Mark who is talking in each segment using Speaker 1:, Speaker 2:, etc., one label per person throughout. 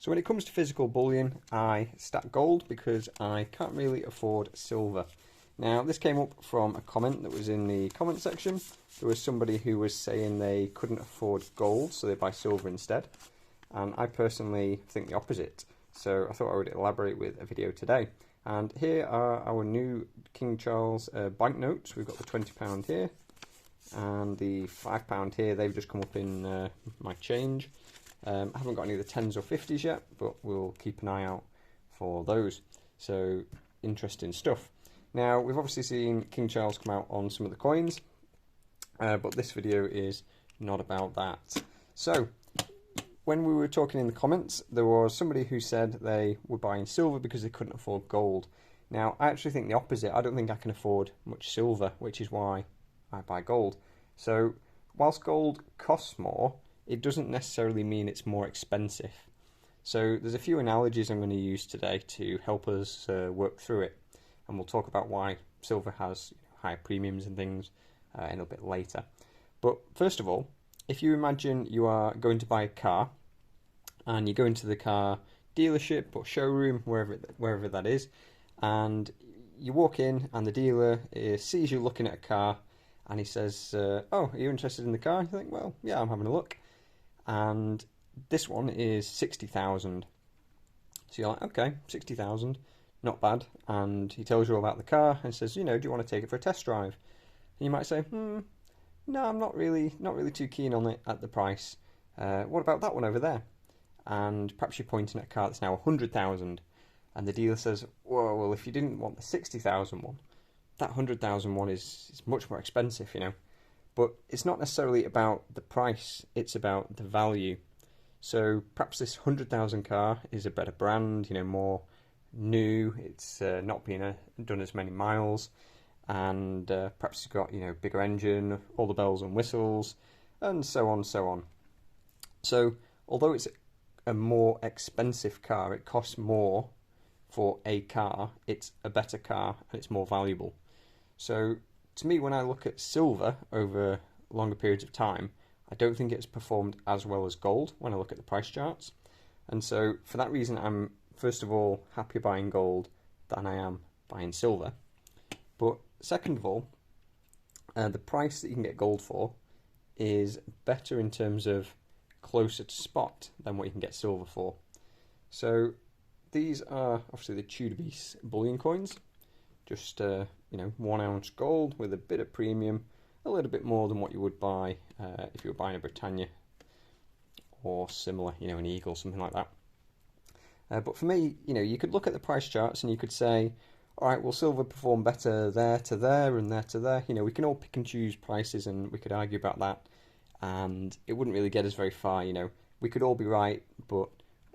Speaker 1: So when it comes to physical bullion, I stack gold because I can't really afford silver. Now, this came up from a comment that was in the comment section. There was somebody who was saying they couldn't afford gold, so they buy silver instead. And I personally think the opposite. So I thought I would elaborate with a video today. And here are our new King Charles banknotes. We've got the £20 here and the £5 here. They've just come up in my change. I haven't got any of the 10s or 50s yet, but we'll keep an eye out for those. So, interesting stuff. Now, we've obviously seen King Charles come out on some of the coins, but this video is not about that. So, when we were talking in the comments, there was somebody who said they were buying silver because they couldn't afford gold. Now, I actually think the opposite. I don't think I can afford much silver, which is why I buy gold. So, whilst gold costs more, it doesn't necessarily mean it's more expensive. So there's a few analogies I'm going to use today to help us work through it. And we'll talk about why silver has higher premiums and things in a little bit later. But first of all, if you imagine you are going to buy a car and you go into the car dealership or showroom, wherever that is, and you walk in and the dealer sees you looking at a car and he says, oh, are you interested in the car? You think, well, yeah, I'm having a look. And this one is 60,000. So you're like, okay, 60,000, not bad. And he tells you all about the car and says, do you want to take it for a test drive? And you might say, no, I'm not really too keen on it at the price. What about that one over there? And perhaps you're pointing at a car that's now 100,000. And the dealer says, whoa, well, if you didn't want the 60,000 one, that 100,000 one is much more expensive, But it's not necessarily about the price, it's about the value. So perhaps this 100,000 car is a better brand, more new, it's not been done as many miles, and perhaps it's got, bigger engine, all the bells and whistles, and so on, so on. So although it's a more expensive car, it costs more for a car, it's a better car, and it's more valuable. So to me, when I look at silver over longer periods of time, I don't think it's performed as well as gold when I look at the price charts. And so for that reason, I'm first of all happier buying gold than I am buying silver. But second of all, the price that you can get gold for is better in terms of closer to spot than what you can get silver for. So these are obviously the Tudor-Beast bullion coins. Just 1 ounce gold with a bit of premium, a little bit more than what you would buy if you were buying a Britannia or similar, an Eagle, something like that. But for me, you could look at the price charts and you could say, all right, well, silver perform better there to there and there to there. We can all pick and choose prices and we could argue about that, and it wouldn't really get us very far. We could all be right, but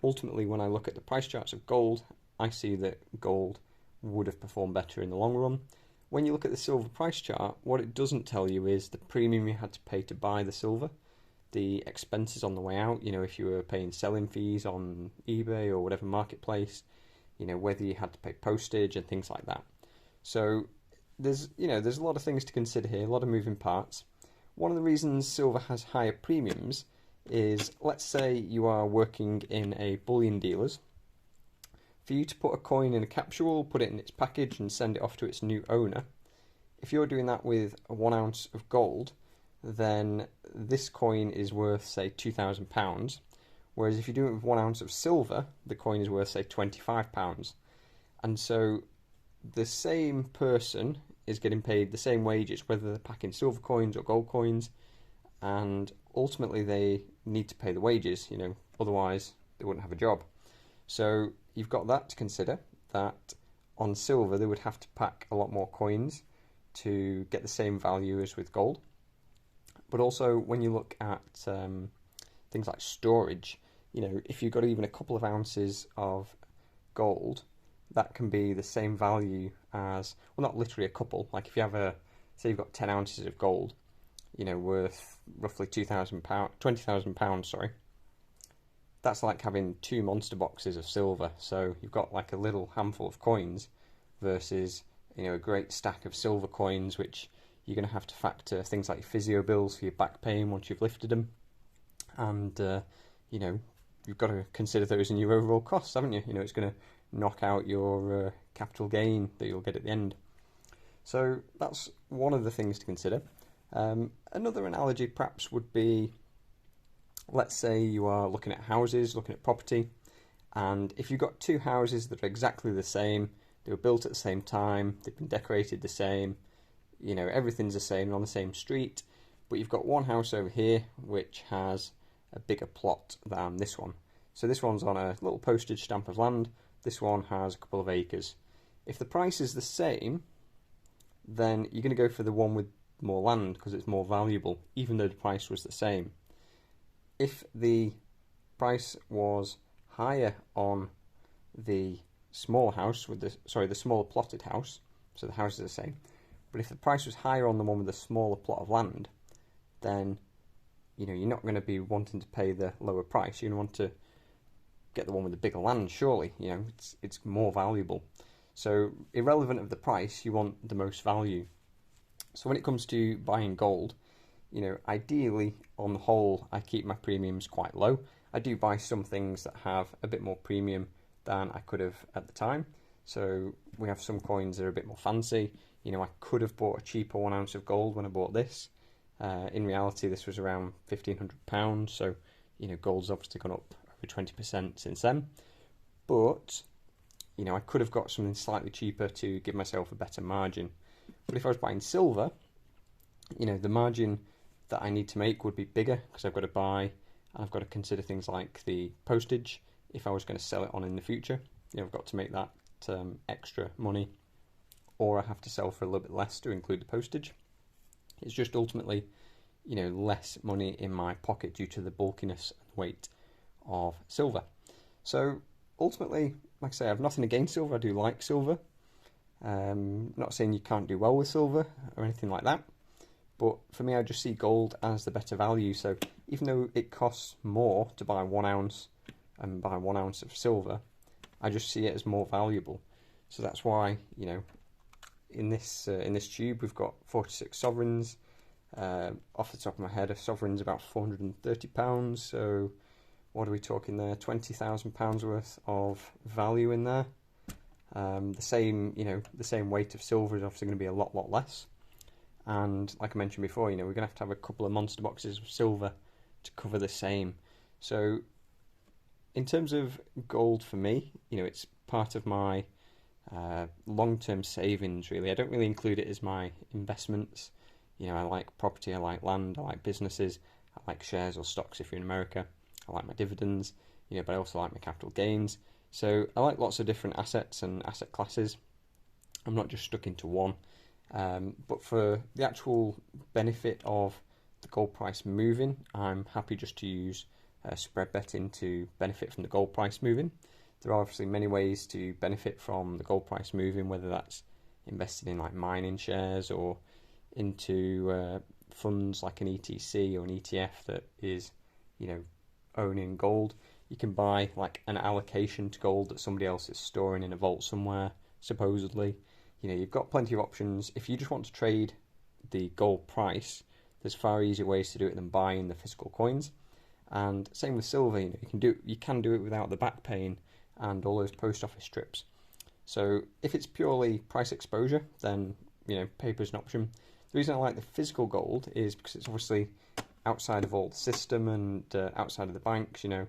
Speaker 1: ultimately, when I look at the price charts of gold, I see that gold would have performed better in the long run. When you look at the silver price chart, what it doesn't tell you is the premium you had to pay to buy the silver, the expenses on the way out, if you were paying selling fees on eBay or whatever marketplace, whether you had to pay postage and things like that. So there's a lot of things to consider here, a lot of moving parts. One of the reasons silver has higher premiums is, let's say you are working in a bullion dealer's. For you to put a coin in a capsule, put it in its package and send it off to its new owner, if you're doing that with a 1 ounce of gold, then this coin is worth, say, £2,000. Whereas if you do it with 1 ounce of silver, the coin is worth, say, £25. And so the same person is getting paid the same wages, whether they're packing silver coins or gold coins, and ultimately they need to pay the wages, otherwise they wouldn't have a job. So you've got that to consider, that on silver they would have to pack a lot more coins to get the same value as with gold. But also when you look at things like storage, if you've got even a couple of ounces of gold, that can be the same value as, well, not literally a couple, like if you have say you've got 10 ounces of gold, worth roughly £20,000, sorry. That's like having 2 monster boxes of silver. So you've got like a little handful of coins versus, a great stack of silver coins, which you're going to have to factor things like your physio bills for your back pain once you've lifted them, and you've got to consider those in your overall costs, haven't you? You know, it's going to knock out your capital gain that you'll get at the end. So that's one of the things to consider. Another analogy perhaps would be, let's say you are looking at houses, looking at property, and if you've got two houses that are exactly the same, they were built at the same time, they've been decorated the same, you know, everything's the same on the same street, but you've got one house over here which has a bigger plot than this one. So this one's on a little postage stamp of land, this one has a couple of acres. If the price is the same, then you're going to go for the one with more land because it's more valuable, even though the price was the same. If the price was higher on the smaller house with the smaller plotted house, so the house is the same, but if the price was higher on the one with the smaller plot of land, then you know you're not going to be wanting to pay the lower price. You're going to want to get the one with the bigger land, surely. You know, it's more valuable. So irrelevant of the price, you want the most value. So when it comes to buying gold, you know, ideally on the whole I keep my premiums quite low. I do buy some things that have a bit more premium than I could have at the time. So we have some coins that are a bit more fancy. You know, I could have bought a cheaper 1 ounce of gold when I bought this. In reality, this was around £1,500. So, you know, gold's obviously gone up over 20% since then. But, you know, I could have got something slightly cheaper to give myself a better margin. But if I was buying silver, you know, the margin that I need to make would be bigger because I've got to buy, and I've got to consider things like the postage if I was going to sell it on in the future. You know, I've got to make that extra money, or I have to sell for a little bit less to include the postage. It's just ultimately, you know, less money in my pocket due to the bulkiness and weight of silver. So ultimately, like I say, I have nothing against silver. I do like silver. Not saying you can't do well with silver or anything like that, but for me, I just see gold as the better value. So even though it costs more to buy 1 ounce and buy 1 ounce of silver, I just see it as more valuable. So that's why, you know, in this tube we've got 46 sovereigns. Off the top of my head, a sovereign's about £430. So what are we talking there? £20,000 worth of value in there. The same weight of silver is obviously going to be a lot less. And like I mentioned before, you know, we're going to have a couple of monster boxes of silver to cover the same. So in terms of gold for me, you know, it's part of my long-term savings, really. I don't really include it as my investments. You know, I like property, I like land, I like businesses, I like shares or stocks if you're in America. I like my dividends, you know, but I also like my capital gains. So I like lots of different assets and asset classes. I'm not just stuck into one. But for the actual benefit of the gold price moving, I'm happy just to use spread betting to benefit from the gold price moving. There are obviously many ways to benefit from the gold price moving, whether that's invested in like mining shares or into funds like an ETC or an ETF that is, you know, owning gold. You can buy like an allocation to gold that somebody else is storing in a vault somewhere, supposedly. You know, you've got plenty of options. If you just want to trade the gold price, there's far easier ways to do it than buying the physical coins. And same with silver, you know, you can do it without the back pain and all those post office trips. So if it's purely price exposure, then, you know, paper is an option. The reason I like the physical gold is because it's obviously outside of all the system and outside of the banks. You know,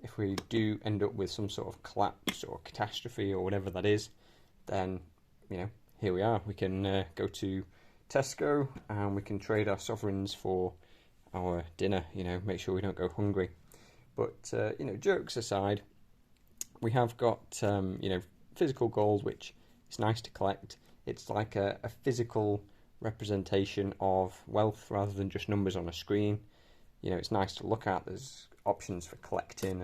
Speaker 1: if we do end up with some sort of collapse or catastrophe or whatever that is, then, you know, here we are. We can go to Tesco and we can trade our sovereigns for our dinner, you know, make sure we don't go hungry. But, you know, jokes aside, we have got, you know, physical gold, which is nice to collect. It's like a physical representation of wealth rather than just numbers on a screen. You know, it's nice to look at. There's options for collecting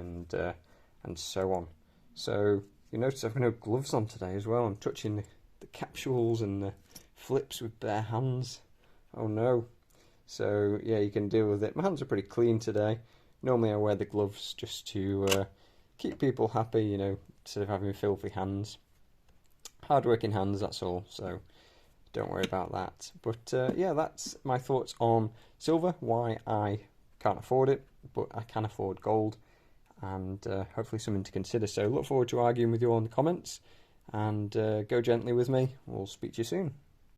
Speaker 1: and so on. So you notice I've got no gloves on today as well. I'm touching the capsules and the flips with bare hands. Oh no. So yeah, you can deal with it. My hands are pretty clean today. Normally I wear the gloves just to keep people happy, you know, instead of having filthy hands. Hard-working hands, that's all, so don't worry about that. But yeah, that's my thoughts on silver, why I can't afford it, but I can afford gold. and hopefully something to consider. So look forward to arguing with you all in the comments, and go gently with me. We'll speak to you soon.